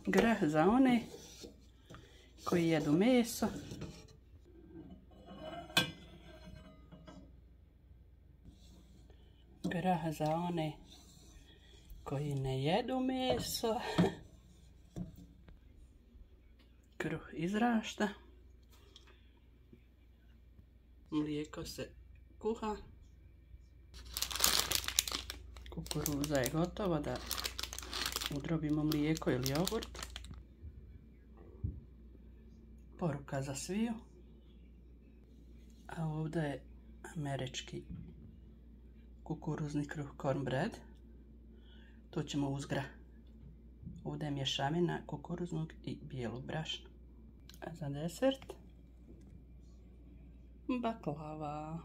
Grah za one koji jedu meso. Grah za one koji ne jedu meso. Kruh iz rašta. Mlijeko se kuha. Kukuruza je gotova da udrobimo mlijeko ili jogurt. Poruka za sviju. A ovdje je američki kukuruzni kruh cornbread. To ćemo uz grah. Ovdje je mješavina kukuruznog i bijelog brašna. A za desert baklava.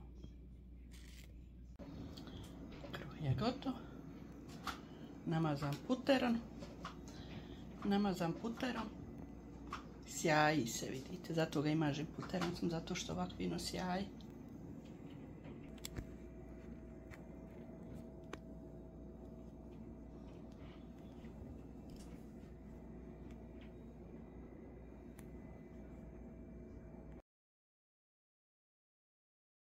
Kruh je gotov. Namazan puterom. Sjaji se, vidite. Zato ga ima puterom, zato što ovako fino sjaji.